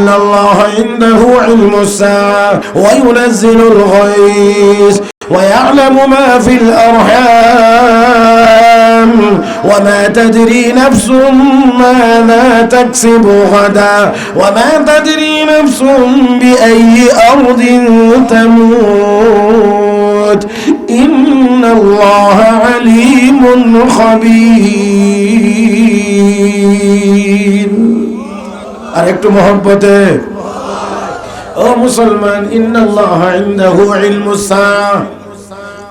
ইন্নাল্লাহা ইনদাহু ইলমুস সাআ ওয়া ইউনাজ্জিলুল গায়স ওয়া ইয়া'লামু মা ফিল আরহাম ওয়া মা তাদরি নাফসুম মাযা তাকসিবু গাদা ওয়া মা তাদরি নাফসুম বিআইয়ি আরদিন তামুত ইন্নাল্লাহা আলীমুন খাবীর। আর একটু মহব্বতে ও মুসলমান, ইন্নাল্লাহা ইনদাহু ইলমুস সাআ,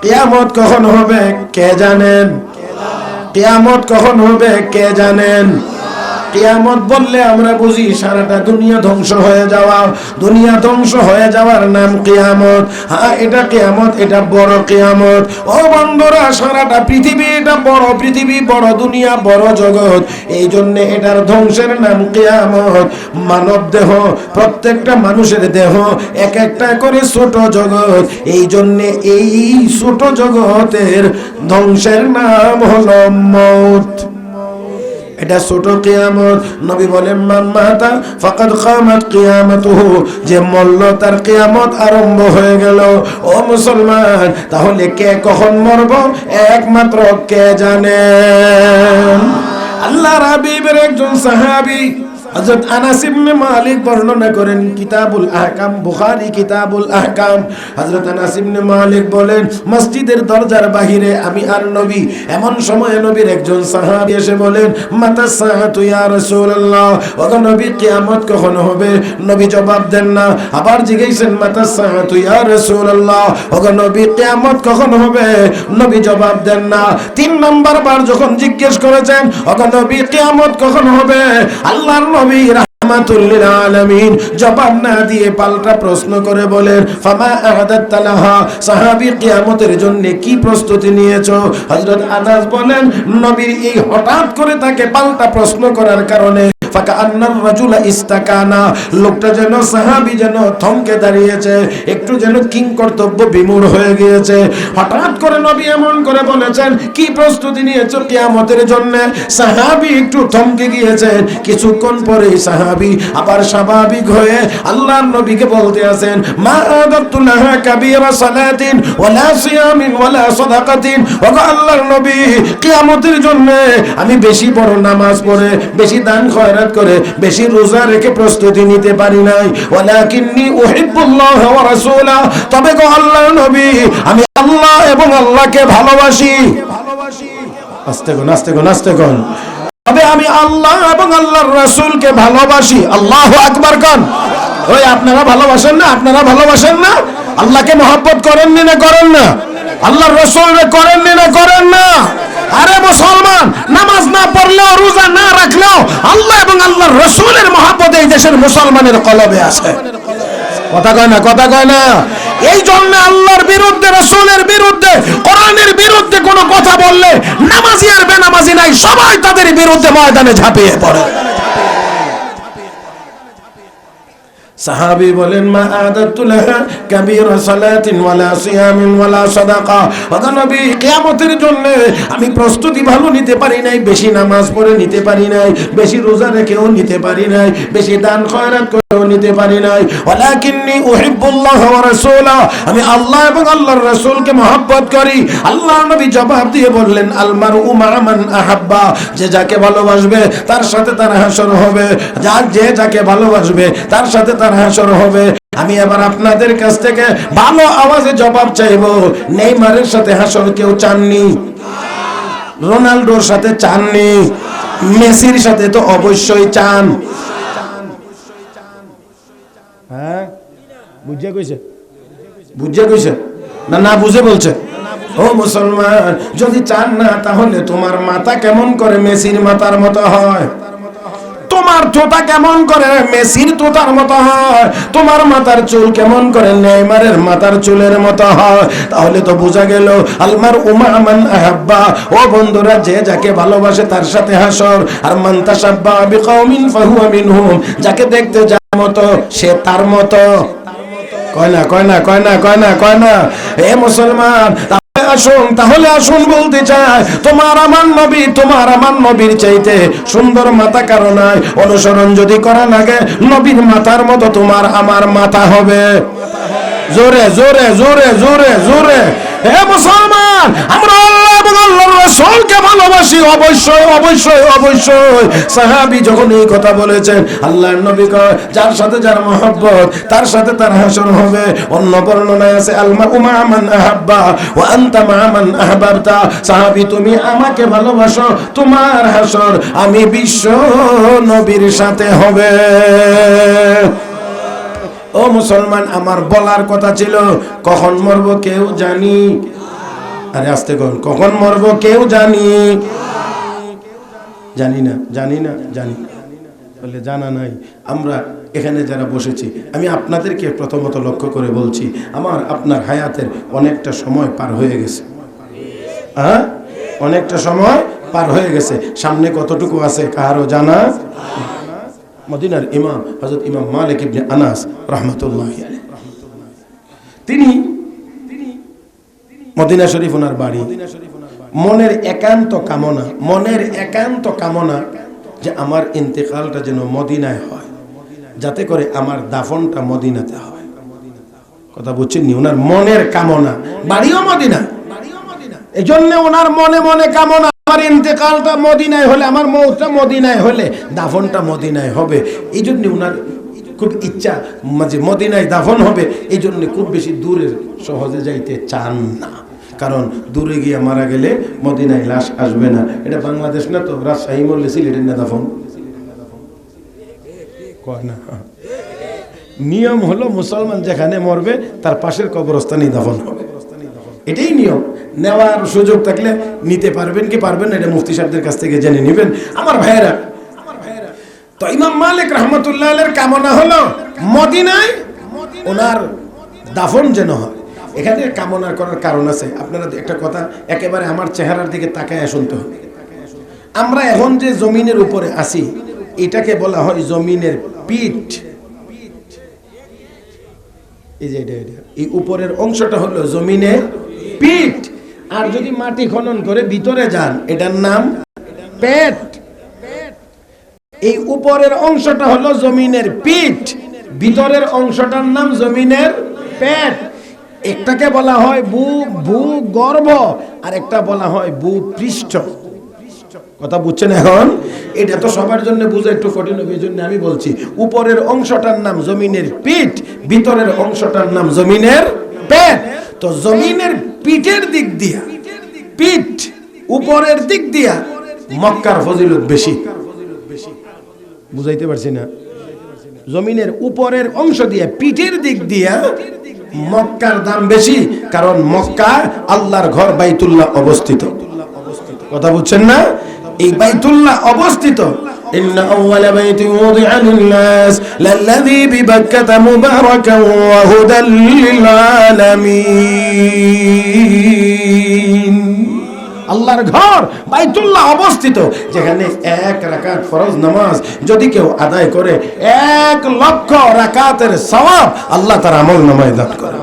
কিয়ামত কখন হবে কে জানেন? কিয়ামত কখন হবে কে জানেন? কিয়ামত বললে আমরা বুঝি সারাটা দুনিয়া ধ্বংস হয়ে যাওয়া, দুনিয়া ধ্বংস হয়ে যাওয়ার নাম কিয়ামত। হ্যাঁ, এটা কিয়ামত, এটা বড় কিয়ামত। ও বন্ধুরা, সারাটা পৃথিবী এটা বড় পৃথিবী, বড় দুনিয়া, বড় জগৎ, এই জন্য এটার ধ্বংসের নাম কিয়ামত। মানব দেহ, প্রত্যেকটা মানুষের দেহ এক একটা করে ছোট জগৎ, এই জন্য এই ছোট জগতের ধ্বংসের নাম হলো মউত। এটা ছোট কিয়ামত। নবী বলেন মান মাতা ফাকাদ কামাত কিয়ামাতুহু, যে মরল তার কিয়ামত আরম্ভ হয়ে গেল। ও মুসলমান, তাহলে কে কখন মরব একমাত্র কে জানেন? আল্লাহর হাবিবের একজন সাহাবী হযরত আনাস ইবনে মালিক বর্ণনা করেন কিতাবুল আহকাম, বুখারী কিতাবুল আহকাম। হযরত আনাস ইবনে মালিক বলেন, মসজিদের দরজার বাহিরে আমি আর নবী, এমন সময় নবীর একজন সাহাবী এসে বলেন, মাতা সাআতু ইয়া রাসূলুল্লাহ, ওগো নবী কিয়ামত কখন হবে? নবী জবাব দেন না। আবার জিজ্ঞাসেন, মাতা সাআতু ইয়া রাসূলুল্লাহ, ওগো নবী কিয়ামত কখন হবে? নবী জবাব দেন না। 3 নাম্বার বার যখন জিজ্ঞেস করেছেন, ওগো নবী কিয়ামত কখন হবে? আল্লাহর নবী রাহমাতুল লিল আলামিন জবাব না দিয়ে পাল্টা প্রশ্ন করে বলেন, ফামা আ'দাত লাহা, সাহাবী কিয়ামতের জন্য কি প্রস্তুতি নিয়েছো? হযরত আনাস বলেন, নবীর এই হঠাৎ করে তাকে পাল্টা প্রশ্ন করার কারণে ফাকান্নার রাজুলা ইস্তাকানা, লোকটা যেন, সাহাবী যেন থমকে দাঁড়িয়েছে, একটু যেন কিং কর্তব্য বিমূঢ় হয়ে গিয়েছে। হঠাৎ করে নবী এমন করে বলেছেন, কি প্রস্তুতি নিয়েছো কিয়ামতের জন্য? সাহাবী একটু থমকে গিয়েছেন। কিছুক্ষণ পরে সাহাবী আবার স্বাভাবিক হয়ে আল্লাহর নবীকে বলতে আছেন, মা আদাতু লাহা কাবীরা সালাতিন ওয়ালা সিয়ামিন ওয়ালা সাদাকাতিন, ওগো আল্লাহর নবী কিয়ামতের জন্য আমি বেশি বড় নামাজ পড়ে, বেশি দান খয়রাত করে, বেশি রোজা রেখে প্রস্তুতি নিতে পারি নাই। ওয়ালাকিন্নী উহিব্বুল্লাহ ওয়া রাসূলা, তবে গো আল্লাহর নবী আমি আল্লাহ এবং আল্লাহকে ভালোবাসি। আস্তে কোন আস্তে কোন আস্তে কোন, তবে আমি আল্লাহ এবং আল্লাহর রাসূলকে ভালোবাসি। আল্লাহু আকবার কোন। ওই আপনারা ভালোবাসেন না? আপনারা ভালোবাসেন না? আল্লাহকে মহব্বত করেন না করেন না? আল্লাহর রাসূলকে করেন না করেন না? আরে মুসলমান, নামাজ না পড়লেও, রোজা না রাখলেও আল্লাহ এবং আল্লাহর রাসূলের মহব্বত এই দেশের মুসলমানের কলবে আছে। কথা কয় না, কথা কয় না। এই জন্য আল্লাহর বিরুদ্ধে, রাসূলের বিরুদ্ধে, কোরআনের বিরুদ্ধে কোনো কথা বললে নামাজি আর বেনামাজি নাই, সবাই তাদের বিরুদ্ধে ময়দানে ঝাঁপিয়ে পড়ে। সাহাবী বলেন, মা আদাতু লাহা কাবীরা সালাতিন ওয়ালা সিয়ামিন ওয়ালা সাদাকা, ওগো নবী কিয়ামতের জন্য আমি প্রস্তুতি ভালো নিতে পারি নাই, বেশি নামাজ পড়ে নিতে পারি নাই, বেশি রোজা রেখেও নিতে পারি নাই, বেশি দান খয়রাত করেও নিতে পারি নাই। ওয়ালাকিন্নী উহিব্বুল্লাহ ওয়া রাসূলা, আমি আল্লাহ এবং আল্লাহর রাসূলকে মহব্বত করি। আল্লাহর নবী জবাব দিয়ে বললেন, আল মারউ মা মান আহাব্বা, যে যাকে ভালোবাসবে তার সাথে তার হাসর হবে, যে যাকে ভালোবাসবে তার সাথে তার হাসর হবে। আমি এবার আপনাদের কাছ থেকে ভালো আওয়াজে জবাব চাইবো, নেইমারের সাথে হাসর কেউ চাননি? রোনাল্ডোর সাথে চাননি? মেসির সাথে তো অবশ্যই চান। হ্যাঁ, বুঝে কইছে? বুঝে কইছে না? না বুঝে বলছে? ও মুসলমান, যদি চান না, তাহলে তোমার মাথা কেমন করে মেসির মাথার মতো হয়? তোমার তোতা কেমন করে মেসির তোতার মতো হয়? তোমার মাথার চুল কেমন করে নেইমারের মাথার চুলের মতো হয়? তাহলে তো বোঝা গেল আলমার উমা মান আহাব্বা। ও বন্ধুরা, যে যাকে ভালোবাসে তার সাথে হাসর। আর মান তাশাব্বা বিকওমিন ফাহুয়া মিনহুম, যাকে দেখতে যার মতো সে তার মতো। কয় না, কয় না, কয় না, কয় না, কয় না। এ মুসলমান, আসুন, তাহলে আসুন বলতে চায় তোমার আমার নবীর চাইতে সুন্দর মাথা কারো নাই। অনুসরণ যদি করা লাগে নবীর মাথার মতো তোমার আমার মাথা হবে। জোরে জোরে জোরে জোরে জোরে। হে মুসলমান, আমরা আল্লাহ এবং আল্লাহর রাসূলকে ভালোবাসি, অবশ্যই অবশ্যই অবশ্যই। সাহাবী যখন এই কথা বলেছেন, আল্লাহর নবী কয় যার সাথে যার মহব্বত তার সাথে তার হাসর হবে। অন্য বর্ণনায় আছে আল-মারউ মা মান আহাব্বা ওয়া আনতা মা মান আহবাবতা। সাহাবী তুমি আমাকে ভালোবাসো, তোমার হাসর আমি বিশ্ব নবীর সাথে হবে। ও মুসলমান, আমার বলার কথা ছিল কখন মরবো কেউ জানি। আরে আস্তে কখন মরবো কেউ জানি না, জানি না, জানি বলে জানা নাই। আমরা এখানে যারা বসেছি, আমি আপনাদেরকে প্রথমত লক্ষ্য করে বলছি, আমার আপনার হায়াতের অনেকটা সময় পার হয়ে গেছে। হ্যাঁ, অনেকটা সময় পার হয়ে গেছে। সামনে কতটুকু আছে কারো জানা? মদিনার ইমাম হযরত ইমাম মালিক ইবনে আনাস রাহমাতুল্লাহি আলাইহি, তিনি মদিনা শরীফ ওনার বাড়ি। মনের একান্ত কামনা যে আমার ইন্তেকালটা যেন মদিনায় হয়, যাতে করে আমার দাফনটা মদিনাতে হয়। কথা বুঝছেন নি? ওনার মনের কামনা, বাড়িও মদিনা, এই জন্য ওনার মনে মনে কামনা আমার ইন্তেকালটা মদিনায় হলে, আমার মওতটা মদিনায় হলে দাফনটা মদিনায় হবে। এই জন্য ওনার খুব ইচ্ছা যে মদিনায় দাফন হবে। এই জন্য খুব বেশি দূরে সহজে যাইতে চান না, কারণ দূরে গিয়ে মারা গেলে মদিনায় লাশ আসবে না। এটা বাংলাদেশ না তো, রাজশাহী মরলে সিলেটের না দাফন কয় না। নিয়ম হলো মুসলমান যেখানে মরবে তার পাশের কবরস্থানেই দাফন হবে, এটাই নিয়ম। নেওয়ার সুযোগ থাকলে নিতে পারবেন কি পারবেন না এটা মুফতি সাহেবদের কাছ থেকে জেনে নেবেন। আমার ভাইয়েরা, তো ইমাম মালিক রাহমাতুল্লাহ আলাইহির কামনা হলো মদিনায় ওনার দাফন যেন হয়। এখানে কামনা করার কারণ আছে। আপনারা একটা কথা একেবারে আমার চেহারার দিকে তাকায় শুনতে হবে। আমরা এখন যে জমিনের উপরে আছি এটাকে বলা হয় জমিনের পিঠ। এই যে এই উপরের অংশটা হলো জমিনের পিঠ। আর যদি মাটি খনন করে ভিতরে যান এটার নাম পেট। এই উপরের অংশটা হলো জমিনের পিঠ, ভিতরের অংশটার নাম জমিনের পেট। একটাকে বলা হয় ভূগর্ভ আর একটা বলা হয় ভূপৃষ্ঠ। কথা বুঝছেন এখন? এটা তো সবার জন্য বোঝা একটু কঠিন হবে, এই জন্য আমি বলছি উপরের অংশটার নাম জমিনের পিঠ, ভিতরের অংশটার নাম জমিনের পেট। তো জমিনের পিঠের দিক দিয়া, পিঠ উপরের দিক দিয়া মক্কার ফজিলত বেশি। বুঝাইতে পারছি না? জমিনের উপরের অংশ দিয়া পিঠের দিক দিয়া মক্কার দাম বেশি, কারণ মক্কা আল্লাহর ঘর বাইতুল্লাহ অবস্থিত। কথা বুঝছেন না? এই বাইতুল্লাহ অবস্থিত। ইন্না আউওয়ালা বাইতিন ওয়াদিআ লিন-নাস লাল্লাযী বিবাক্কাতা মুবারাকান ওয়া হুদাল লিল আলামিন। আল্লাহর ঘর বাইতুল্লাহ অবস্থিত, যেখানে 1 রাকাত ফরজ নামাজ যদি কেউ আদায় করে 1 লক্ষ রাকাতের সওয়াব আল্লাহ তার আমলনামায় দান করে।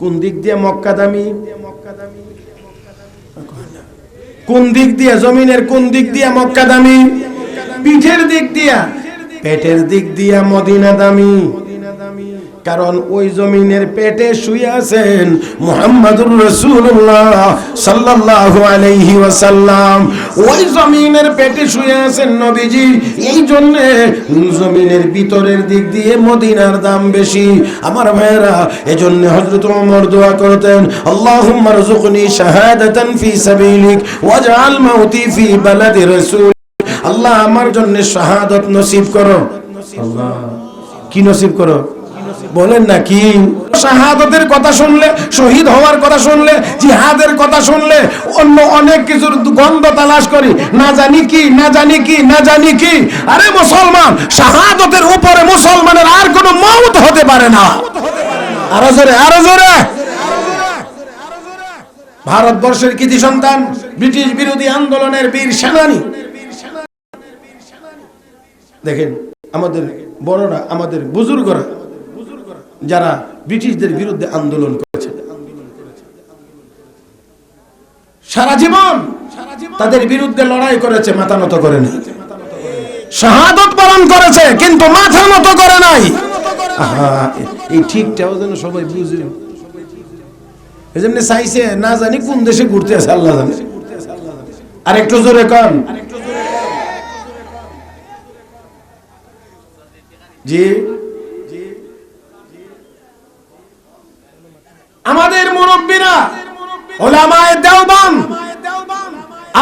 কোন দিক দিয়ে মক্কা দামি? কোন দিক দিয়ে? জমিনের কোন দিক দিয়ে মক্কা দামি? পিঠের দিক দিয়া। পেটের দিক দিয়া মদিনা দামি, কারণ ওই জমিনের পেটে শুয়ে আছেন মুহাম্মদুর রাসূলুল্লাহ সাল্লাল্লাহু আলাইহি ওয়াসাল্লাম। ওই জমিনের পেটে শুয়ে আছেন নবীজি। এই জন্য জমিনের ভিতরের দিক দিয়ে মদিনার দাম বেশি। আমার ভাইয়েরা, এজন্য হযরত ওমর দোয়া করতেন, আল্লাহুম্মা রযুকনি শাহাদাতান ফি সাবিলিক ওয়াজআল মাউতি ফি বালাদি রাসূল। আল্লাহ আমার জন্য শাহাদাত নসিব করো। আল্লাহ কি নসিব করো? বলেন না কি? শাহাদাতের কথা শুনলে, শহীদ হওয়ার কথা শুনলে, জিহাদের কথা শুনলে অন্য অনেক কিছুর গন্ধ তালাশ করি, না জানি কি না জানি কি না জানি কি। আরে মুসলমান, শাহাদাতের উপরে মুসলমানের আর কোনো মওত হতে পারে না। আরো জোরে, আরো জোরে। ভারতবর্ষের কৃতি সন্তান, ব্রিটিশ বিরোধী আন্দোলনের বীর সেনানী। দেখেন আমাদের বড়রা, আমাদের বুজুর্গরা যারা ব্রিটিশদের বিরুদ্ধে আন্দোলন করেছে, সারা জীবন তাদের বিরুদ্ধে লড়াই করেছে, মাথা নত করে নাই। শাহাদত বরণ করেছে কিন্তু মাথা নত করে নাই। এই ঠিকটাও যেন সবাই বুঝে। এজন্য চাইছে, না জানি কোন দেশে ঘুরতে আছে আল্লাহ জানে। আর একটু জোরে কন। জি, আমাদের মুরব্বীরা, উলামায়ে দেওবন্দ,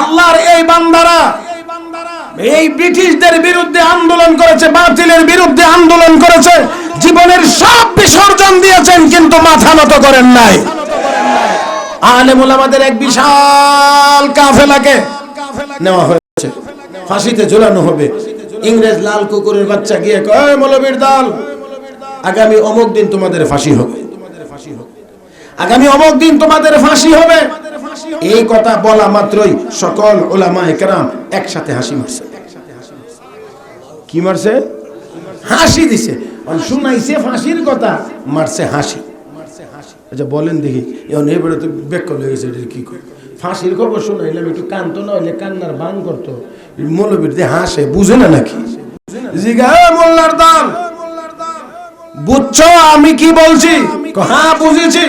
আল্লাহর এই বান্দারা এই ব্রিটিশদের বিরুদ্ধে আন্দোলন করেছে, বাতিলের বিরুদ্ধে আন্দোলন করেছে, জীবনের সব বিসর্জন দিয়েছেন কিন্তু মাথা নত করেন নাই। আলেম উলামাদের এক বিশাল কাফেলাকে নেওয়া হয়েছে, ফাঁসিতে ঝুলানো হবে। ইংরেজ লাল কুকুরের বাচ্চা গিয়ে কয়, মৌলবীর দল, আগামী অমুক দিন তোমাদের ফাঁসি হবে, আগামী অমুক দিন তোমাদের ফাঁসি হবে। এই কথা বলা মাত্রই সকল উলামায়ে কেরাম একসাথে হাসি মারছে। কি মারছে? হাসি দিছে। শুনাইছে ফাঁসির কথা, মারছে হাসি। আচ্ছা বলেন দেখি, এবারে তো বেকল হয়ে গেছে, কি করে ফাঁসির খবর শোনাইলাম, একটু কান্ত না হইলে কান্নার বান করতো, মৌলবীর দিয়ে হাসে, বুঝে না নাকি? জিগা মোল্লার দল, বুঝছো আমি কি বলছি? হ্যাঁ বুঝেছি।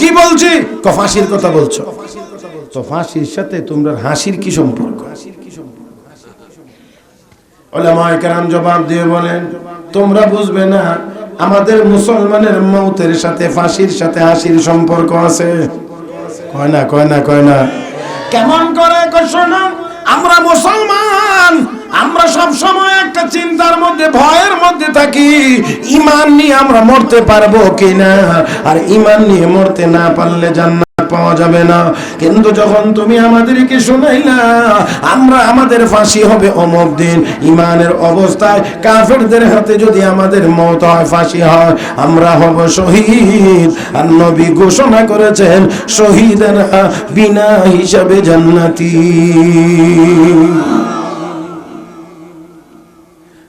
কি বলছি? ফাঁসির কথা বলছো। তো ফাঁসির সাথে তোমরা হাসির কি সম্পর্ক? উলামায়ে কেরাম জবাব দিয়ে বলেন, তোমরা বুঝবে না, আমাদের মুসলমানের মৌতের সাথে ফাঁসির সাথে হাসির সম্পর্ক আছে। কয় না, কয় না, কয় না। কেমন করে? শোনো, আমরা মুসলমান, আমরা সব সময় একটা চিন্তার মধ্যে, ভয়ের মধ্যে থাকি, ঈমান নিয়ে আমরা মরতে পারবো কিনা, আর ঈমান নিয়ে মরতে না পারলে জান্নাত পাওয়া যাবে না। কিন্তু যখন তুমি আমাদেরকে শোনাইলা আমাদের ফাঁসি হবে অমুক দিন, ঈমানের অবস্থায় কাফেরদের হাতে যদি আমাদের মওত হয়, ফাঁসি হয়, আমরা হব শহীদ। আর নবী ঘোষণা করেছেন, শহীদরা বিনা হিসাবে জান্নাতি।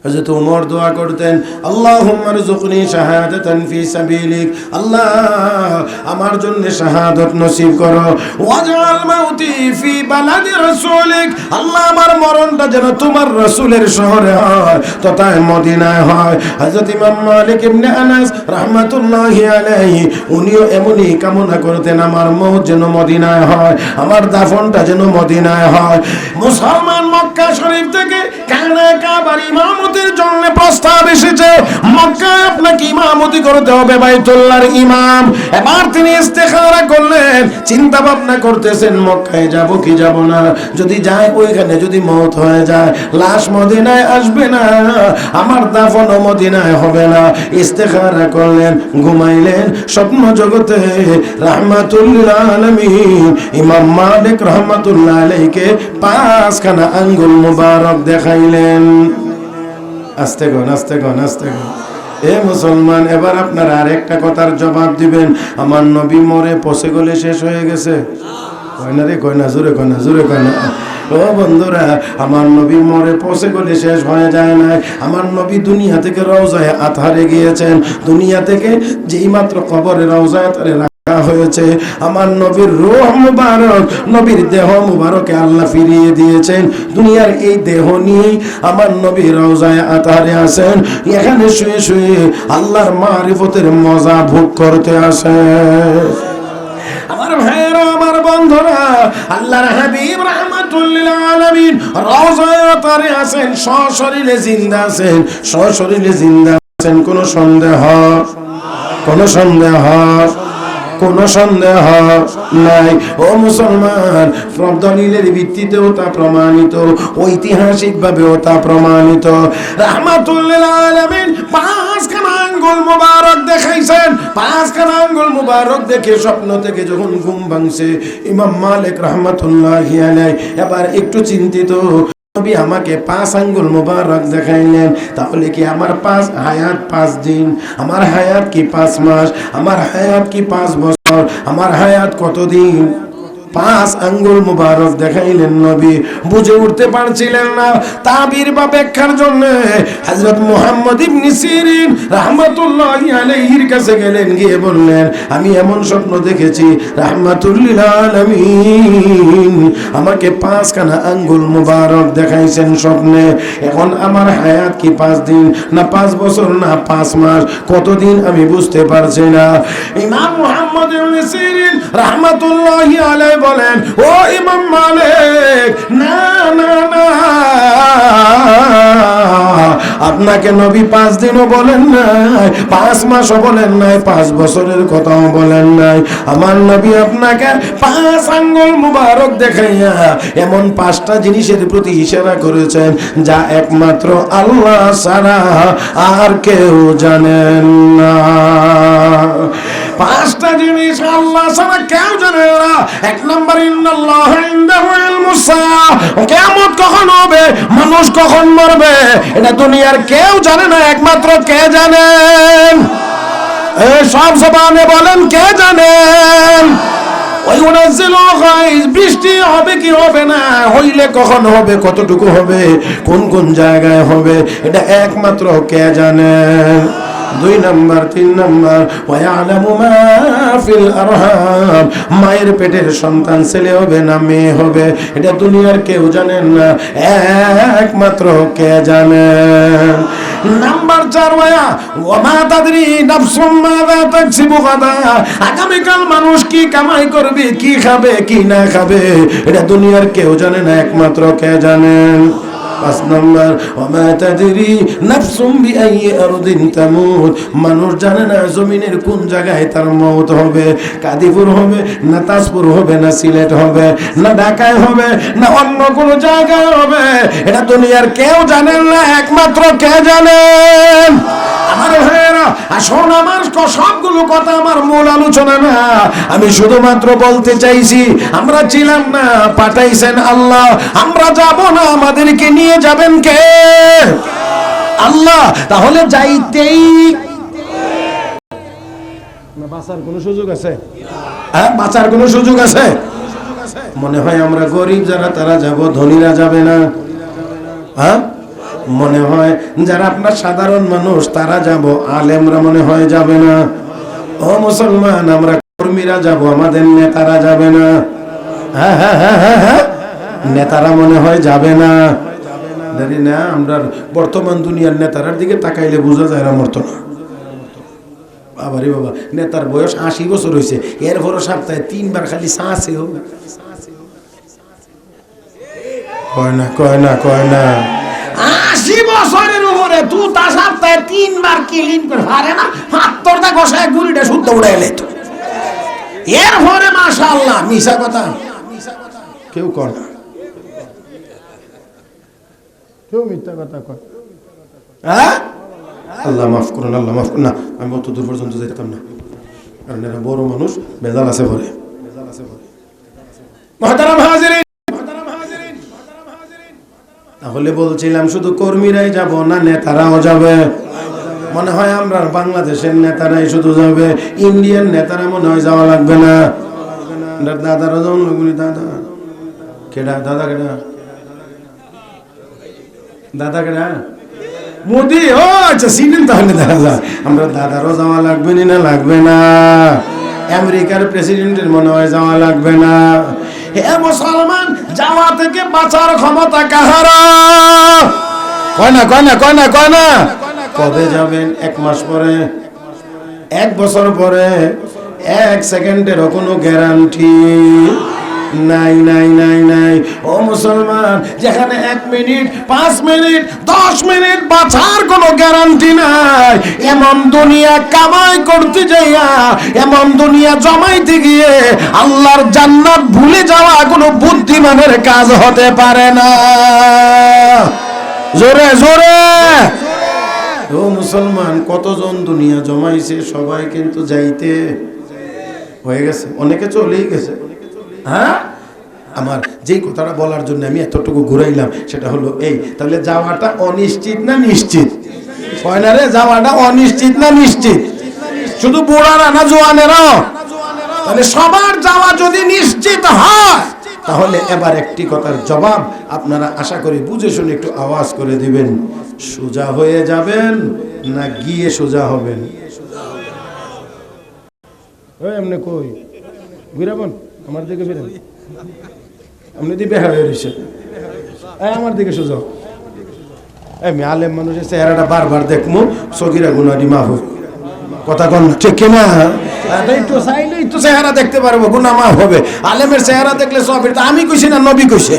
হযরত ওমর দোয়া করতেন, আল্লাহুম্মা রযুকনি শাহাদাতান ফি সাবিলিক, আল্লাহ আমার জন্য শাহাদাত নসিব করো। ওয়াজআল মাউতি ফি বালাদি রাসূলিক, আল্লাহ আমার মরণটা যেন তোমার রাসূলের শহরে হয়, তথা মদিনায় হয়। হযরত ইমাম মালিক ইবনে আনাস রাহমাতুল্লাহি আলাইহি উনিও এমনই কামনা করতেন, আমার মওত যেন মদিনায় হয়, আমার দাফনটা যেন মদিনায় হয়। মুসলমান মক্কা শরীফ থেকে কানা কাবার ইমামত জন্য প্রস্তাব এসেছে, মক্কায় আপনাকে ইমামতি করতে হবে, বাইতুল্লাহর ইমাম। এবার তিনি ইস্তেখারা করলেন, চিন্তা ভাবনা করতেছেন, মক্কায় যাব কি যাব না, যদি যায় ওইখানে যদি মওত হয়ে যায়, লাশ মদিনায় আসবে না, আমার দাফনও মদিনায় হবে না। ইস্তেখারা করলেন, ঘুমাইলেন, স্বপ্ন জগতে রাহমাতুল লিল আলামিন ইমাম মালিক রাহমাতুল্লাহ আলাইহিকে 5খানা আঙ্গুল মুবারক দেখাইলেন। আস্তে গন, আস্তে গন, আস্তে গন। এ মুসলমান, এবার আপনারা আরেকটা কথার জবাব দিবেন, আমার নবী মরে পচে গলে শেষ হয়ে গেছে। কয় না রে, কয় না, জোরে কয় না, জোরে কয় না। ও বন্ধুরা, আমার নবী মরে পচে গলে শেষ হয়ে যায় না। আমার নবী দুনিয়া থেকে রওজায়ে আতহারে গিয়েছেন, দুনিয়া থেকে যেই মাত্র কবরে রওজায়ে আতহারে হয়েছে, আমার নবীর রূহ মুবারক, নবীর দেহ মুবারকে আল্লাহ ফিরিয়ে দিয়েছেন। দুনিয়ার এই দেহ নিয়ে আমার নবী রওজায়ে আতহারে আছেন, এখানে শুয়ে শুয়ে আল্লাহর মারিফতের মজা ভোগ করতে আসেন। আমার ভাইয়েরা, আমার বন্ধুরা, আল্লাহর হাবিব রাহমাতুল লিল আলামিন রওজায়ে আতহারে আছেন, সশরীরে জিন্দা আছেন, সশরীরে জিন্দা আছেন। কোনো সন্দেহ, কোনো সন্দেহ, কোনো সন্দেহ নাই। ও মুসলমান, দলিলের ভিত্তিতেও তা প্রমাণিত, ঐতিহাসিক ভাবেও তা প্রমাণিত। রাহমাতুল লিল আলামিন 5খানা আঙ্গুল মুবারক দেখাইছেন। 5খানা আঙ্গুল মুবারক দেখে স্বপ্ন থেকে যখন ঘুম ভাঙছে ইমাম মালিক রাহমাতুল্লাহি আলাইহি এবার একটু চিন্তিত, নবী আমাকে 5 আঙ্গুল মুবারক দেখাইলেন, তাহলে কি আমার 5 হায়াত 5 দিন, আমার হায়াত কি 5 মাস, আমার হায়াত কি 5 বছর, আমার হায়াত কতদিন? 5 আঙ্গুল মুবারক দেখাইলেন নবী। বুঝে উঠতে পারছিলেন না তাবির বা ব্যাখ্যার জন্য হযরত মুহাম্মদ ইবনে সিরিন রাহমাতুল্লাহি আলাইহির কাছে গেলেন, গিয়ে বললেন, আমি এমন স্বপ্ন দেখেছি রাহমাতুল লিল আলামিন আমাকে 5 খানা আঙ্গুল মুবারক দেখাইছেন স্বপ্নে। এখন আমার হায়াত কি 5 দিন না 5 বছর না 5 মাস, কতদিন আমি বুঝতে পারছি না। ইমাম মুহাম্মদ ইবনে সিরিন রাহমাতুল্লাহি আলাইহি বলেন, ও ইমাম মালিক, না না না, আপনাকে নবী 5 দিনও বলেন নাই, 5 মাসও বলেন নাই, 5 বছরের কথাও বলেন নাই। আমার নবী আপনাকে 5 আঙ্গুল মুবারক দেখাইয়া এমন 5টা জিনিসের প্রতি ইশারা করেছেন যা একমাত্র আল্লাহ ছাড়া আর কেউ জানেন না। 5টা জিনিস আল্লাহ ছাড়া কেউ জানে না। 1 নাম্বার, ইন্নাল্লাহ ইনদাহু ইলমুস সাআহ, কিয়ামত কখন হবে, মানুষ কখন মরবে, এটা দুনিয়ার কেউ জানে না, একমাত্র কে জানেন? এই সব জবানে বলেন, কে জানেন? ওই উনাজ্জিলুল গায়স, বৃষ্টি হবে কি হবে না, হইলে কখন হবে, কতটুকু হবে, কোন কোন জায়গায় হবে, এটা একমাত্র কে জানেন? 2 নাম্বার, 3 নাম্বার, ওয়ায়ালামু মা ফিল আরহাম, মায়ের পেটের সন্তান ছেলে হবে না মেয়ে হবে, এটা দুনিয়ার কেউ জানেন না, একমাত্র কে জানেন? নাম্বার 4, ওয়া মা তাদরি নাফসুম মাযা তাকসিবু গাদা, আগামীকাল মানুষ কি কামাই করবে, কি খাবে কি না খাবে, এটা দুনিয়ার কেউ জানে না, একমাত্র কে জানেন? 5 নাম্বার, ওয়া মা তাদরি নাফসুম বিআইয়ি আরদিন তামুত, মানুষ জানে না জমিনের কোন জায়গায় তার মওত হবে, কাদিপুর হবে না তাজপুর হবে না সিলেট হবে না ঢাকায় হবে না অন্য কোন জায়গায় হবে, এটা দুনিয়ার কেউ জানেন না, একমাত্র কে জানেন? আমার ভাইয়েরা, আসুন, আমার সবগুলো কথা আমার মূল আলোচনা না, আমি শুধুমাত্র বলতে চাইছি আমরা ছিলাম না, পাঠাইছেন আল্লাহ, আমরা যাব না, আমাদেরকে নিয়ে যাবেন কে? আল্লাহ। তাহলে যাইতেই না, বাঁচার কোনো সুযোগ আছে? হ্যাঁ, বাঁচার কোনো সুযোগ আছে? মনে হয় আমরা গরিব যারা তারা যাব, ধনীরা যাবে না। হ্যাঁ, মনে হয় যারা আপনার সাধারণ মানুষ তারা যাব, আলেমরা মনে হয় যাবে না। ও মুসলমান, আমরা কর্মীরা যাব, আমাদের নেতারা যাবে না। হ্যাঁ হ্যাঁ হ্যাঁ হ্যাঁ হ্যাঁ, নেতারা মনে হয় যাবে না। জানি না, আমরা বর্তমান দুনিয়ার নেতারার দিকে তাকাইলে বোঝা যায় এরা মরতো না। বাবারে বাবা, নেতার বয়স 80 বছর হয়েছে, এরপরও সপ্তাহে 3 বার খালি সাঁসে হবে। কয় না কয় না কয় না, 80 বছরের উপরে তুই তা সপ্তাহে 3 বার ক্লিন করে পারে না, 70টা গোসায় গুড়িটা শুদ্ধ উড়াইলে তো এরপরে মাশাআল্লাহ। মিশা কথা কেউ কয় না, কেউ মিথ্যা কথা কয়। হ্যাঁ, আল্লাহ মাফ করুন, আল্লাহ মাফ করুন। না, আমি অত দূর পর্যন্ত যেতাম না, কারণ এরা বড় মানুষ, বেজাল আছে ভরে। মুহতারাম হাজিরিন, তাহলে বলছিলাম শুধু কর্মীরাই যাব না, নেতারাও যাবে। মনে হয় আমরা বাংলাদেশের নেতারাই শুধু যাবে, ইন্ডিয়ান নেতারা মনে হয় যাওয়া লাগবে না। দাদারা যাও, দাদা কেডা, দাদা কেডা, দাদা কেডা, মোদি। ও আচ্ছা, চিনেন, তাহলে দেখা যায় আমরা দাদারও যাওয়া লাগবে না, লাগবে না। আমেরিকার প্রেসিডেন্টের মনে হয় যাওয়া লাগবে না। হে মুসলমান, যাওয়া থেকে বাঁচার ক্ষমতা কাহার? কয় না কয় না কয় না কয় না। কবে যাবেন? 1 মাস পরে, 1 বছর পরে, 1 সেকেন্ডেরও কোনো গ্যারান্টি নাই নাই নাই নাই। ও মুসলমান, যেখানে 1 মিনিট, 5 মিনিট, 10 মিনিট বাঁচার কোনো গ্যারান্টি নাই, এমন দুনিয়া কামাই করতে যাইয়া, এমন দুনিয়া জমাইতে গিয়ে আল্লাহর জান্নাত ভুলে যাওয়া কোনো বুদ্ধিমানের কাজ হতে পারে না। জোরে জোরে। ও মুসলমান, কতজন দুনিয়া জমাইছে, সবাই কিন্তু যাইতে হয়ে গেছে, অনেকে চলেই গেছে। হ্যাঁ, আমার যেই কথাটা বলার জন্য আমি এতটুকু ঘুরাইলাম সেটা হলো এই, তাহলে যাওয়াটা অনিশ্চিত না নিশ্চিত? হয় না রে, যাওয়াটা অনিশ্চিত না নিশ্চিত? শুধু বুড়ারা না জোয়ানেরাও? তাহলে সবার যাওয়া যদি নিশ্চিত হয়, তাহলে এবার একটি কথার জবাব আপনারা আশা করি বুঝে শুনে একটু আওয়াজ করে দিবেন, সোজা হয়ে যাবেন না গিয়ে সোজা হবেন? এমনি কই ঘুরাবেন আমার দিকে ফিরেন, আপনি দিবে হয়ে রয়েছে আমার দিকে সোজা। আমি আলেম মানুষের চেহারাটা বারবার দেখবো, সগিরা গুনাহী মাফ হবে। কথা কোন ঠিক না? একটু চাইলে একটু চেহারা দেখতে পারবো, গুনাহ মাফ হবে। আলেমের চেহারা দেখলে সব, এটা আমি কইছি না নবী কইছে?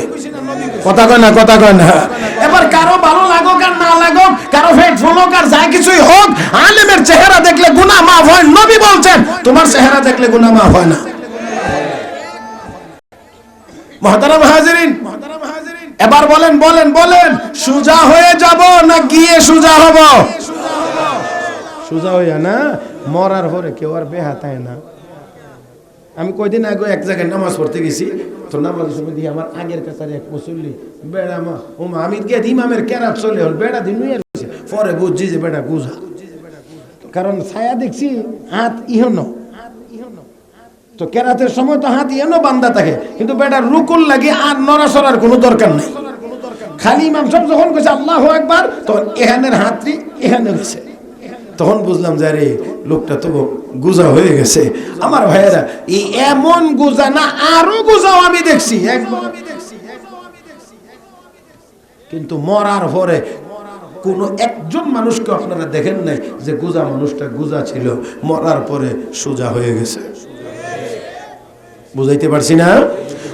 কথা কয় না, কথা কয় না। এবার কারো ভালো লাগুক আর না লাগুক, কারো পেট ফুলুক আর যা কিছুই হোক, আলেমের চেহারা দেখলে গুনাহ মাফ হয়। নবী বলছেন তোমার চেহারা দেখলে গুনাহ মাফ হয় না। মুহতারাম হাজিরিন, এবার বলেন বলেন বলেন, সোজা হয়ে যাব না গিয়ে সোজা হব? সোজা হইয়া না, মরার পরে কেউ আর বেহাতায় না। আমি কয়দিন আগে এক জায়গায় নামাজ পড়তে গেছি, তো নামাজের সময় দিয়ে আমার আগের কাছারে এক মুসল্লি বেড়া মা ও মা, আমি গিয়ে ইমামের কেরাত চলে হল, বেড়া দিন পরে বুঝছি যে বেড়া গুজা, কারণ ছায়া দেখছি হাত ইহনো, তো কেরাতের সময় তো হাত ইহনো বান্ধা থাকে, কিন্তু বেটার রুকুল লাগে আর নড়াচড়ার কোনো দরকার নেই। খালি ইমাম সাহেব যখন কইছে আল্লাহু আকবার, তখন এখানের হাতটি এখানে গেছে। তখন বুঝলাম যে আরে লোকটা তো গুজা হয়ে গেছে। আমার ভাইয়েরা, এই এমন গুজা না আরো গুজাও আমি দেখছি, কিন্তু মরার পরে কোন একজন মানুষকে আপনারা দেখেন নাই যে গুজা মানুষটা গুজা ছিল, মরার পরে সোজা হয়ে গেছে। বুঝাইতে পারছি না?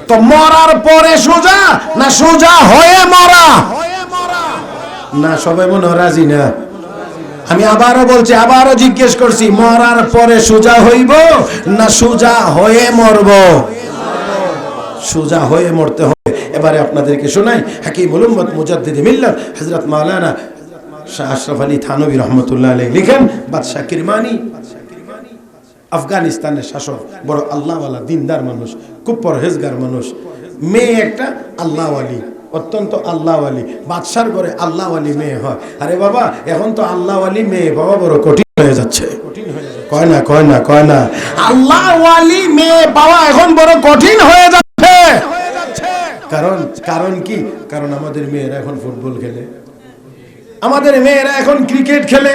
তো মরার পরে সোজা না সোজা হয়ে মরা? না সবাই মনে রাজি না। আমি আবারও বলছি, আবারও জিজ্ঞেস করছি, মরার পরে সোজা হইব না সোজা হয়ে মরব? সোজা হয়ে মরতে হবে। এবারে আপনাদেরকে শোনাই হাকিমুল উম্মত মুজাদ্দিদ মিল্লাত হযরত মাওলানা শাহ আশরাফ আলী থানভী রাহমাতুল্লাহ আলাইহি লিখেন, বাদশা কিরমানি আফগানিস্তানের শাসক, বড় আল্লাহওয়ালা দিনদার মানুষ, খুব পরহেজগার মানুষ। মেয়ে একটা আল্লাহওয়ালি, অত্যন্ত আল্লাহওয়ালি। বাদশার ঘরে আল্লাহওয়ালি মেয়ে হয়। আরে বাবা, এখন তো আল্লাহওয়ালি মেয়ে বাবা বড় কঠিন হয়ে যাচ্ছে। কয় না কয় না কয় না, আল্লাহওয়ালি মেয়ে পাওয়া এখন বড় কঠিন হয়ে যাচ্ছে। কারণ কি? কারণ আমাদের মেয়েরা এখন ফুটবল খেলে, আমাদের মেয়েরা এখন ক্রিকেট খেলে।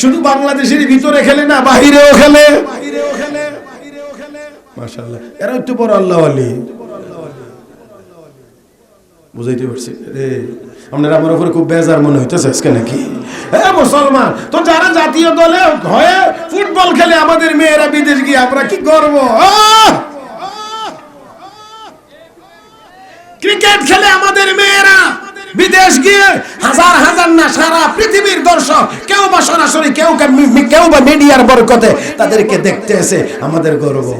শুধু বাংলাদেশের ভিতরে খেলে না, বাহিরেও খেলে। মাশাআল্লাহ, এরা একটু বড় আল্লাহওয়ালি। বুঝাইতে পারছি রে? আপনারা আমার উপরে খুব বেজার মনে হইতেছে আজকে নাকি? হ্যাঁ মুসলমান তো যারা জাতীয় দলে হয়ে ফুটবল খেলে, আমাদের মেয়েরা বিদেশ গিয়ে আমরা কি করব? ক্রিকেট খেলে আমাদের মেয়েরা বিদেশ গিয়ে হাজার হাজার না সারা পৃথিবীর দর্শক, কেউ বা সরাসরি, কেউ বা মিডিয়ার বরকতে তাদেরকে দেখতে এসে আমাদের গর্ব।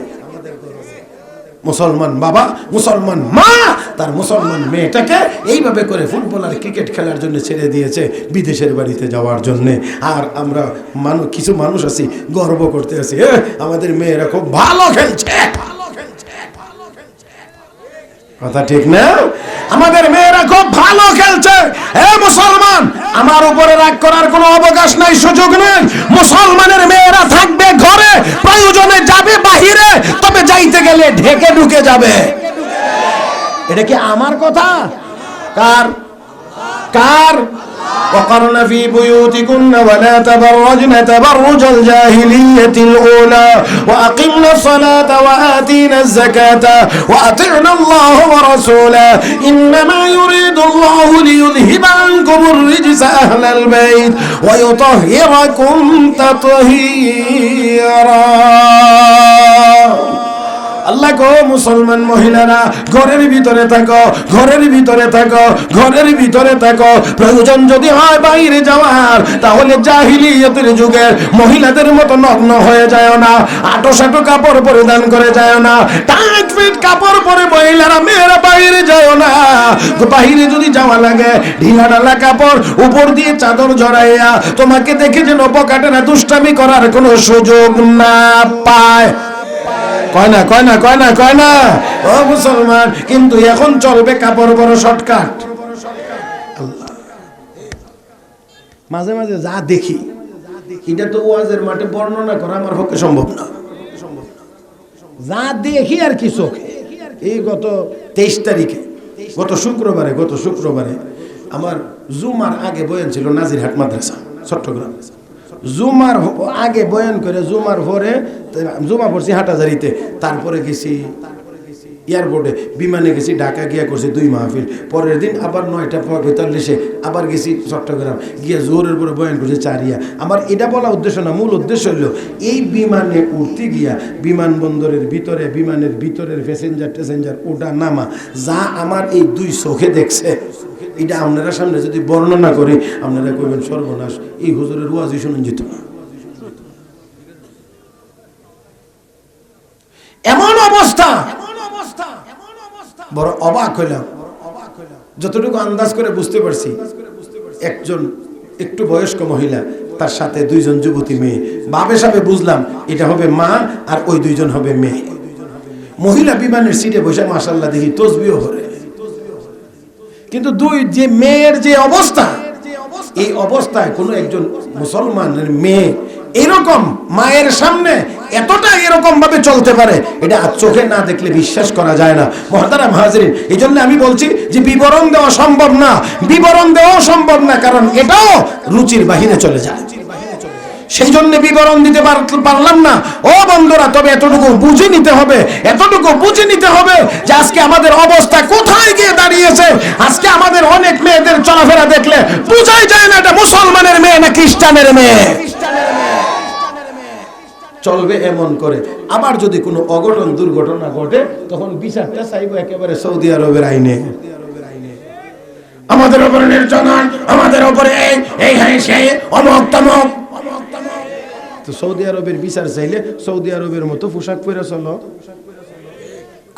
মুসলমান বাবা, মুসলমান মা তার মুসলমান মেয়েটাকে এইভাবে করে ফুটবল আর ক্রিকেট খেলার জন্য ছেড়ে দিয়েছে বিদেশের বাড়িতে যাওয়ার জন্য। আর আমরা কিছু মানুষ আছি গর্ব করতে আছি, আমাদের মেয়েরা খুব ভালো খেলছে। কথা ঠিক না? আমাদের মেয়েরা খুব ভালো খেলছে। হে মুসলমান, আমার উপরে রাগ করার কোনো অবকাশ নাই, সুযোগ নেই। মুসলমানের মেয়েরা থাকবে ঘরে, প্রয়োজনে যাবে বাহিরে, তবে যাইতে গেলে ঢেকে ঢুকে যাবে। এটা কি আমার কথা? কার কার? وقرن في بيوتكن ولا تبرجن تبرج الجاهلية الأولى وأقمنا الصلاة وآتينا الزكاة وأطعنا الله ورسوله إنما يريد الله ليذهب عنكم الرجس أهل البيت ويطهركم تطهيرا। আল্লাহ গো, মুসলমান মহিলারা ঘরের ভিতরে থাকো, ঘরের ভিতরে থাকো, ঘরের ভিতরে থাকো। প্রয়োজন যদি হয় বাইরে যাওয়ার, তাহলে জাহিলিয়াতের যুগের মহিলাদের মতো নগ্ন হয়ে যায় না, আটো-সাটো কাপড় পরিধান করে যায় না, টাইট ফিট কাপড় পরে মহিলারা মেয়েরা বাইরে যায় না। বাইরে যদি যাওয়া লাগে, ঢিলা ঢালা কাপড় উপর দিয়ে চাদর জড়াইয়া, তোমাকে দেখে যেন পকেটেরা দুষ্টামি করার কোনো সুযোগ না পায়। কয় না কয় না কয় না কয় না ও মুসলমান, কিন্তু এখন চলবে কাপড় বড় শর্টকাট। মাঝে মাঝে যা দেখি, এটা তো ওয়াজের মাঠে বর্ণনা করা আমার পক্ষে সম্ভব না। যা দেখি আর কি চোখে। এই গত 23 তারিখে গত শুক্রবারে আমার জুমার আগে বয়ান ছিল নাজিরহাট মাদ্রাসা চট্টগ্রাম। জুমার আগে বয়ান করে জুমার পরে জুমা পড়ছি হাটাজারিতে, তারপরে গেছি এয়ারপোর্টে, বিমানে গেছি, ঢাকা গিয়া করছি 2 মাহফিল। পরের দিন আবার 9:45 আবার গেছি চট্টগ্রাম, গিয়া জোরের পরে বয়ান করছি চারিয়া। আমার এটা বলা উদ্দেশ্য না, মূল উদ্দেশ্য হলো এই বিমানে উঠতে গিয়া বিমানবন্দরের ভিতরে, বিমানের ভিতরের প্যাসেঞ্জার ওটা নামা, যা আমার এই 2 চোখে দেখছে, এটা আপনারা সামনে যদি বর্ণনা করি আপনারা কইবেন সর্বনাশ, এই হুজুরের ওয়াজি শুনুন যেত না। এমন অবস্থা, বড় অবাক হইলাম। যতটুকু আন্দাজ করে বুঝতে পারছি, একজন একটু বয়স্ক মহিলা, তার সাথে 2 জন যুবতী মেয়ে। ভাবে সাবে বুঝলাম এটা হবে মা আর ওই 2 জন হবে মেয়ে। মহিলা বিমানের সিটে বসে মাশাআল্লাহ দেখি তসবিহ পড়ে, কিন্তু যে মেয়ের যে অবস্থা, এই অবস্থায় কোনো একজন মুসলমানের মেয়ে এরকম মায়ের সামনে এতটা এরকম ভাবে চলতে পারে, এটা চোখে না দেখলে বিশ্বাস করা যায় না। মুহতারাম হাজিরিন, এই জন্য আমি বলছি যে বিবরণ দেওয়া সম্ভব না, কারণ এটাও রুচির বাহিরে চলে যায়, সেই জন্য বিবরণ দিতে পারলাম না। ও বন্ধুরা, তবে এতটুকু বুঝে নিতে হবে যে আজকে আমাদের অবস্থা কোথায় গিয়ে দাঁড়িয়েছে। আজকে আমাদের অনেক মেয়েদের চলাফেরা দেখলে বোঝাই যায় না এটা মুসলমানের মেয়ে না খ্রিস্টানের মেয়ে। চলবে এমন করে। আবার যদি কোনো অঘটন দুর্ঘটনা ঘটে, তখন বিচারটা চাইবো একেবারে সৌদি আরবের আইনে। আমাদের উপরে নির্যাতন, আমাদের উপরে এই সেই অমক তমক। তো সৌদি আরবের বিচার চাইলে সৌদি আরবের মতো পোশাক পরে চলো,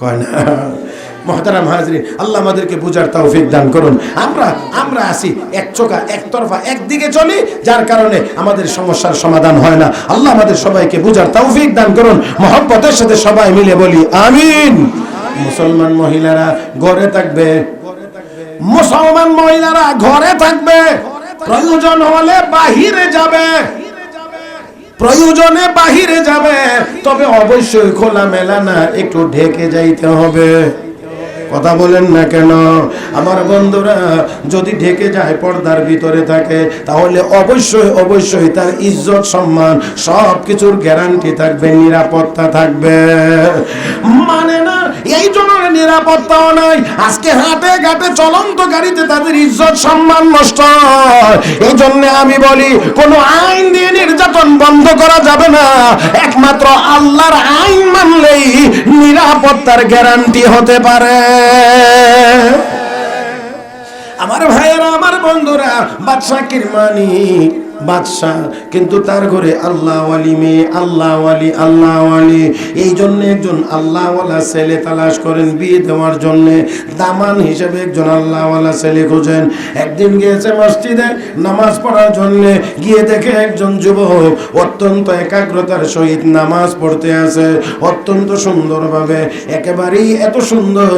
কয় না? মুহতারাম হাজরিন, আল্লাহ আমাদেরকে বুঝার তৌফিক দান করুন। আমরা আসি একতরফা একদিকে চলি, যার কারণে আমাদের সমস্যার সমাধান হয় না। আল্লাহ আমাদের সবাইকে বুঝার তৌফিক দান করুন। মহব্বতের সাথে সবাই মিলে বলি আমিন। মুসলমান মহিলারা ঘরে থাকবে, প্রয়োজন হলে বাহিরে যাবে, তবে অবশ্যই খোলা মেলা না, একটু ঢেকে যাইতে হবে। কথা বলেন না কেন? আমার বন্ধুরা, যদি ঢেকে যায়, পর্দার ভিতরে থাকে, তাহলে অবশ্যই তার ইজ্জত সম্মান সব কিছুর গ্যারান্টি থাকবে, নিরাপত্তা থাকবে। মানে না, এই জন্য নিরাপত্তাও নাই। আজকে হাটে ঘাটে চলন্ত গাড়িতে তাদের ইজ্জত সম্মান নষ্ট হয়। এই জন্য আমি বলি, কোনো আইন দিয়ে নির্যাতন বন্ধ করা যাবে না। একমাত্র আল্লাহর আইন মানলেই নিরাপত্তার গ্যারান্টি হতে পারে। আমার ভাইয়েরা, আমার বন্ধুরা, বাদশা কিরমানি বাদশা, কিন্তু তার ঘরে আল্লাহওয়ালি মেয়ে, আল্লাহওয়ালি। এই জন্য একজন আল্লাহওয়ালা ছেলে তালাশ করেন বিয়ে দেওয়ার জন্য। দামান হিসেবে একজন আল্লাহওয়ালা ছেলে খোঁজেন। একদিন গিয়েছে মসজিদে নামাজ পড়ার জন্য, গিয়ে দেখে একজন যুবক অত্যন্ত একাগ্রতার সহিত নামাজ পড়তে আছে, অত্যন্ত সুন্দরভাবে, একেবারেই এত সুন্দর,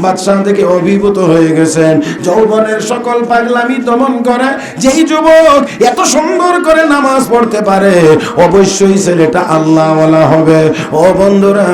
বাদশা থেকে অভিভূত হয়ে গেছেন। যৌবনের সকল পাগলামি দমন করে যেই যুবক এত সুন্দর করে নামাজ পড়তে পারে, অবশ্যই ছেলেটা আল্লাহওয়ালা হবে। ও বন্ধুরা,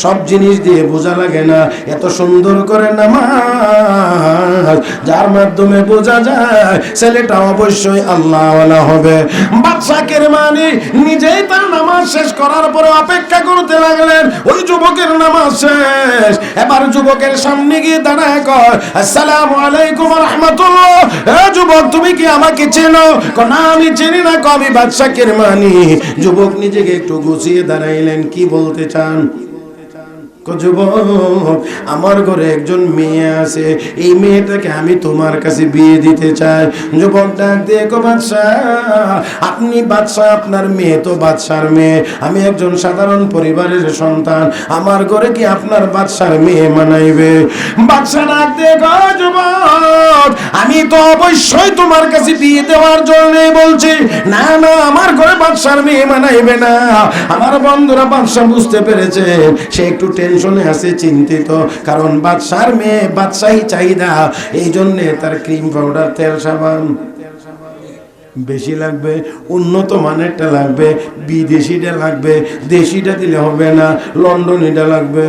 সব জিনিস দিয়ে বোঝা লাগে না, এত সুন্দর করে নামাজ যার মাধ্যমে বোঝা যায় ছেলেটা অবশ্যই আল্লাহওয়ালা হবে। বাদশা কিরমানি নিজেই তার নামাজ শেষ করার পরে অপেক্ষা করতে লাগলেন। ওই যুবকের নামাজ শেষ, এবার যুবকের সামনে গিয়ে দাঁড়ায় কয়, আসসালামু আলাইকুম ওয়া রাহমাতুল্লাহ। যুবক, তুমি কি আমাকে চেনো? না, আমি চিনি না। আমি বাদশা কিরমানি। যুবক নিজেকে একটু গুছিয়ে দাঁড়াইলেন, কি বলতে চান? যুবক, আমার ঘরে একজন মেয়ে আছে, এই মেয়েটাকে আমি তোমার কাছে বিয়ে দিতে চাই। যুবক ডাক দিয়ে কো, বাদশা, আপনি বাদশা, আপনার মেয়ে তো বাদশার মেয়ে, আমি একজন সাধারণ পরিবারের সন্তান, আমার ঘরে কি আপনার বাদশার মেয়ে মানাইবে? বাদশা ডাক দিয়ে কো, যুবক, আমি তো অবশ্যই তোমার কাছে বিয়ে দেওয়ার জন্য বলছি, না না, আমার ঘরে বাদশার মেয়ে মানাইবে না। আমার বন্ধুরা, বাদশা বুঝতে পেরেছে, সে একটু টেনশনে আছে, চিন্তিত, কারণ বাদশার মেয়ে, বাদশাহী চাহিদা, এই জন্য তার ক্রিম পাউডার, তেল সাবান, বেশি লাগবে, উন্নত মানেরটা লাগবে, বিদেশিটা লাগবে, দেশিটা দিলে হবে না, লন্ডনিটা লাগবে।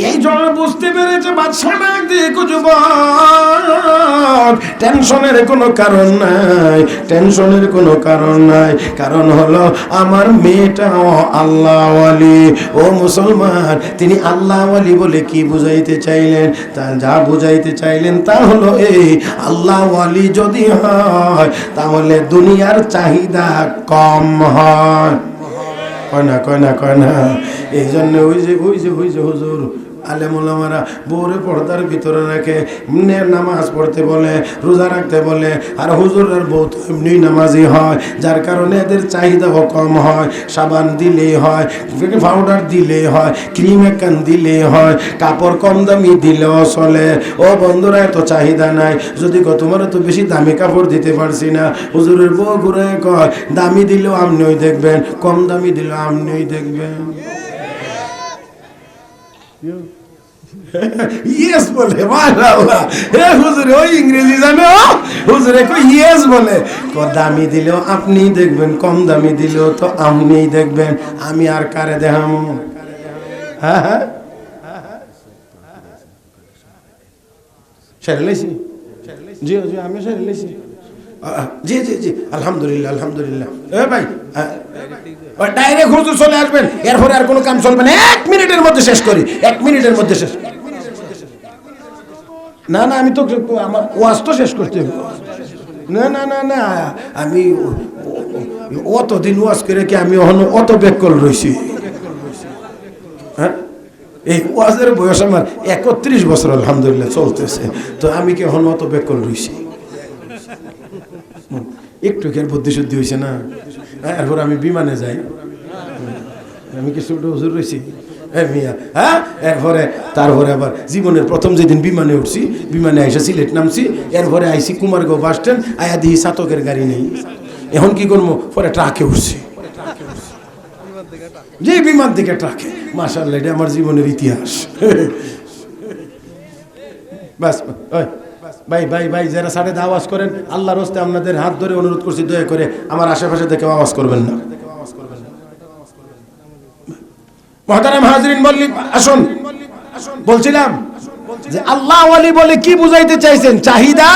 এই জন্য বুঝতে পেরেছে বাদশাটা দেখো যুবক, টেনশনের কোনো কারণ নাই, টেনশনের কোনো কারণ নাই। কারণ হলো আমার মেয়েটাও আল্লাহওয়ালি। ও মুসলমান, তিনি আল্লাহওয়ালি বলে কি বুঝাইতে চাইলেন? তা যা বুঝাইতে চাইলেন তা হলো এই, আল্লাহওয়ালি যদি হয় তাহলে দুনিয়ার চাহিদা কম হয়। কয় না। এই জন্য ওই যে হুজুর আলেমুলামারা বউরে পর্দার ভিতরে রাখে, নামাজ পড়তে বলে, রোজা রাখতে বলে, আর হুজুরের বউ তো এমনি নামাজি হয়, যার কারণে এদের চাহিদাও কম হয়। সাবান দিলেই হয়, পাউডার দিলেই হয়, ক্রিম একখান দিলেই হয়, কাপড় কম দামি দিলেও চলে। ও বন্ধুরা, এত চাহিদা নাই। যদি তোমার তো বেশি দামি কাপড় দিতে পারছি না, হুজুরের বউ ঘুরে কয় দামি দিলেও আপনিই দেখবেন, কম দামি দিলেও আপনিই দেখবেন। ইয়েস বলে, মাশাআল্লাহ। হে হুজুর ওই ইংরেজি জানো, হুজুরে কই ইয়েস বলে, দামি দিলেও আপনি দেখবেন, কম দামি দিলেও তো আপনিই দেখবেন, আমি আর কারে দেখামু? হ্যাঁ সেরে লেছি, জি জি আমি সেরে লেছি, জি জি জি আলহামদুলিল্লাহ আলহামদুলিল্লাহ। এ ভাই ডাইরেক্ট হুজুর চলে আসবেন, এরপরে আর কোনো কাম চলবে না, 1 মিনিটের মধ্যে শেষ করি, 1 মিনিটের মধ্যে শেষ। না আমি তো আমার ওয়াজ তো শেষ করতে হবে। না আমি অতদিন ওয়াজ করে কি আমি অত বেকল রয়েছি? হ্যাঁ, এই ওয়াজের বয়স আমার 31 বছর আলহামদুলিল্লাহ চলতেছে, তো আমি কি এখন অত বেকল রয়েছি? একটু কি আর বুদ্ধি শুদ্ধি হয়েছে না? এরপর আমি বিমানে যাই, আমি কি ছোট হুজুর রয়েছি? হ্যাঁ, এরপরে তারপরে আবার জীবনের প্রথম যেদিন বিমানে উঠছি, বিমানে আইসা সিলেট নামছি, এরপরে আইসি কুমারগাঁও বাস স্ট্যান্ড, আয়া দিহি চাতকের গাড়ি নেই, এখন কি করবো? পরে ট্রাকে উঠছি, যে বিমান থেকে ট্রাকে। মাশাআল্লাহ, এটা আমার জীবনের ইতিহাস। বাস ভাই যারা সাড়ে আওয়াজ করেন, আল্লাহর রাস্তে আপনাদের হাত ধরে অনুরোধ করছি, দয়া করে আমার আশেপাশে দেখে আওয়াজ করবেন না। মুহতারাম হাজিরিন, আসুন, বলছিলাম যে আল্লাহ ওয়ালি বলে কি বুঝাইতে চাইছেন? চাহিদা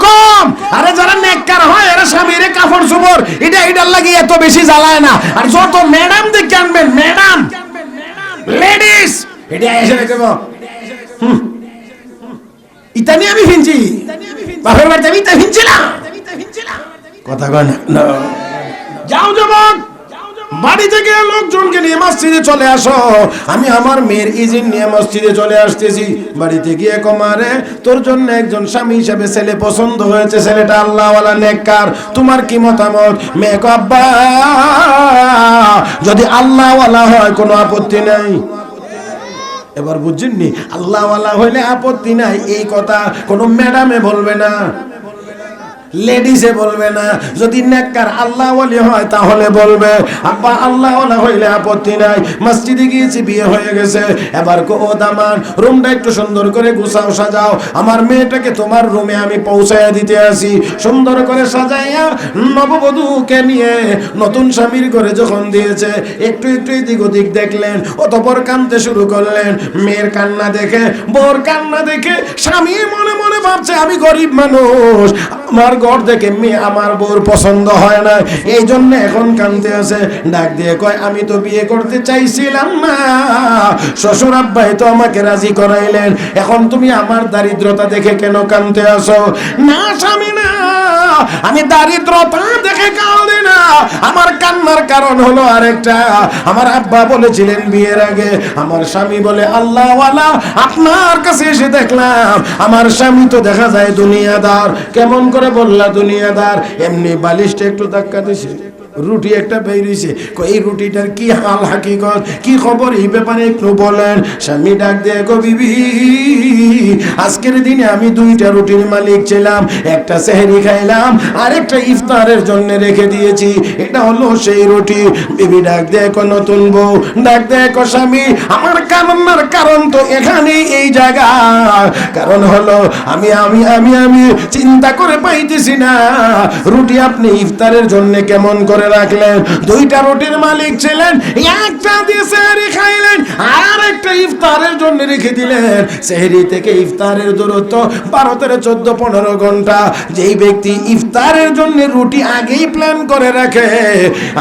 কম। আরে যারা নেককার হয় এরা স্বামীর কাপড় চোপড় এটার লাগি এত বেশি জ্বালায় না। আর যত ম্যাডাম দেখে আনবেন, ম্যাডাম লেডিস, এটা এসে দেখব ইতানি আমি ফিনছি, বাপের বাড়িতে আমি ইতা ফিনছিলাম, কথা কয় না। যাও যুবক, বাড়ি থেকে লোকজনকে নিয়ে মসজিদে চলে আসো। আমি আমার মেয়ের ইজিন নিয়ে মসজিদে চলে আসতেছি। বাড়িতে গিয়ে কমারে, তোর জন্য একজন স্বামী হিসেবে ছেলে পছন্দ হয়েছে, ছেলেটা আল্লাহওয়ালা নেককার, তোমার কি মতামত? মেয়ে কয় আব্বা, যদি আল্লাহওয়ালা হয় কোনো আপত্তি নাই। এবার বুঝছেননি, আল্লাহওয়ালা হইলে আপত্তি নাই, এই কথা কোনো ম্যাডামে বলবে না, লেডিসে বলবে না। যদি নেককার আল্লাহওয়ালি হয় তাহলে বলবে আব্বা আল্লাহওয়ালা হইলে আপত্তি নাই। মসজিদে গিয়েছি, বিয়ে হয়ে গেছে, এবার কো ও দামান রুমটা একটু সুন্দর করে গুছাও, সাজাও, আমার মেয়েটাকে তোমার রুমে আমি পৌঁছাইয়া দিতে আসি। সুন্দর করে সাজাইয়া নববধূকে নিয়ে নতুন স্বামীর ঘরে যখন দিয়েছে, একটু এদিক ওদিক দেখলেন, অতঃপর কাঁদতে শুরু করলেন। মেয়ের কান্না দেখে, বউর কান্না দেখে স্বামী মনে মনে ভাবছে আমি গরিব মানুষ, আমার ঘর দেখে মেয়ে আমার বউর পছন্দ হয় না, এই জন্য এখন কাঁদতে আছে। ডাক দিয়ে কয় আমি তো বিয়ে করতে চাইছিলাম না, শ্বশুর আব্বাই তো আমাকে রাজি করাইলেন, এখন তুমি আমার দারিদ্রতা দেখে কেন কাঁদতে আসো? না স্বামী না, আমি দারিদ্রতা দেখে কাঁদি না, আমার কান্নার কারণ হলো আরেকটা। আমার আব্বা বলেছিলেন বিয়ের আগে, আমার স্বামী বলে আল্লাহওয়ালা, আপনার কাছে এসে দেখলাম আমার স্বামী তো দেখা যায় দুনিয়াদার। কেমন করে বললা দুনিয়াদার? এমনি বালিশটা একটু ধাক্কা দিছে, রুটি একটা বের হইছে, এই রুটিটার কি হাল হাকিকত, কি খবর, এই ব্যাপারে একটু বলেন। স্বামী ডাক দিয়ে কো বিবি, আজকের দিনে আমি 2টা রুটির মালিক ছিলাম, একটা সেহরি খাইলাম আর একটা ইফতারের জন্য রেখে দিয়েছি, এটা হলো সেই রুটি। বিবি ডাক দিয়ে কো নতুন বউ ডাক দিয়ে কো স্বামী, আমার কান্নার কারণ তো এখানেই, এই জায়গা, কারণ হলো আমি আমি আমি আমি চিন্তা করে পাইতেছি না রুটি আপনি ইফতারের জন্য কেমন করে রাখলেন। 2টা রুটির মালিক ছিলেন, একটা দিয়ে সেহরি খাইলেন আর একটা ইফতারের জন্য রেখে দিলেন। সেহরি থেকে ইফতারের দূরত্ব 12-14-15 ঘন্টা। যেই ব্যক্তি ইফতারের জন্য রুটি আগেই প্ল্যান করে রাখে,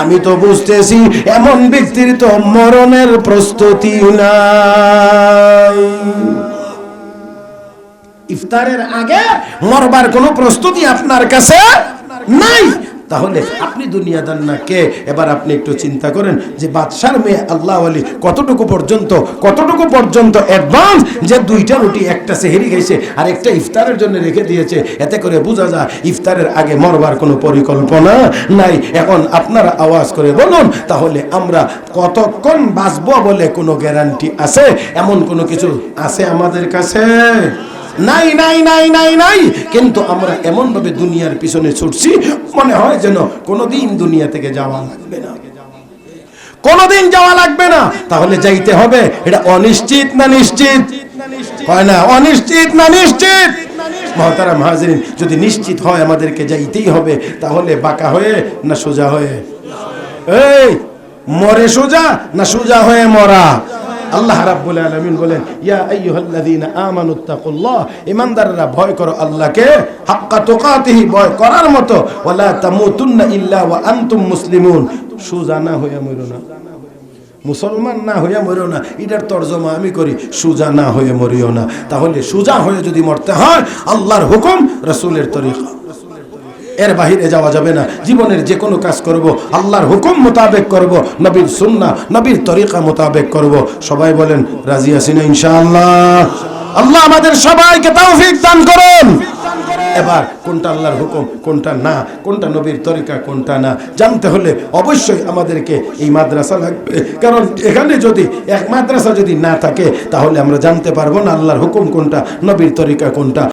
আমি তো বুঝতেছি এমন ব্যক্তির তো মরণের প্রস্তুতি নাই। ইফতারের আগে মরবার কোনো প্রস্তুতি আপনার কাছে নাই, তাহলে আপনি দুনিয়াদার না কে? এবার আপনি একটু চিন্তা করেন যে বাদশার মেয়ে আল্লাহ ওয়ালি কতটুকু পর্যন্ত অ্যাডভান্স, যে 2টা রুটি একটা সেহরি খাইছে আর একটা ইফতারের জন্য রেখে দিয়েছে। এতে করে বোঝা যায় ইফতারের আগে মরবার কোনো পরিকল্পনা নাই। এখন আপনারা আওয়াজ করে বলুন, তাহলে আমরা কতক্ষণ বাঁচবো বলে কোনো গ্যারান্টি আছে? এমন কোনো কিছু আছে আমাদের কাছে? নাই নাই নাই নাই নাই। কিন্তু আমরা এমন ভাবে দুনিয়ার পিছনে ছুটছি, মনে হয় যেন কোনোদিন দুনিয়া থেকে যাওয়া লাগবে না, কোনোদিন যাওয়া লাগবে না। তাহলে যাইতে হবে, এটা অনিশ্চিত না নিশ্চিত? হয় না, অনিশ্চিত না নিশ্চিত? মহতারাম হাজিরিন, যদি নিশ্চিত হয় আমাদেরকে যাইতেই হবে, তাহলে বাঁকা হয়ে না সোজা হয়ে? এই মরে সোজা না সোজা হয়ে মরা? আল্লাহ রাব্বুল আলামিন বলেন, ইয়া আইয়ুহাল্লাযীনা আমানুত্তাকুল্লাহ, ঈমানদাররা ভয় করো আল্লাহকে, হাক্কা তুকাতিহি, ভয় করার মতো, ওয়ালা তামুতুন্না ইল্লা ওয়া আনতুম মুসলিমুন, সোজা না হইয়া মরো না, মুসলমান না হইয়া মরিও না। এটার তর্জমা আমি করি, সোজা না হয়ে মরিও না। তাহলে সোজা হয়ে যদি মরতে হয়, আল্লাহর হুকুম, রাসূলের তরিকা, এর বাহিরে যাওয়া যাবে না। জীবনের যে কোনো কাজ করব আল্লাহর হুকুম মোতাবেক করব, নবীর সুন্নাহ নবীর তরিকা মোতাবেক করব। সবাই বলেন রাজি আছি না ইনশাআল্লাহ? আল্লাহ আমাদের সবাইকে তৌফিক দান করুন। এবার কোনটা আল্লাহর হুকুম, কোনটা না, কোনটা নবীর তরিকা, কোনটা না, জানতে হলে অবশ্যই আমাদেরকে এই মাদ্রাসা লাগবে। কারণ এখানে যদি এক মাদ্রাসা যদি না থাকে, তাহলে আমরা জানতে পারবো না আল্লাহর হুকুম কোনটা, নবীর তরিকা কোনটা।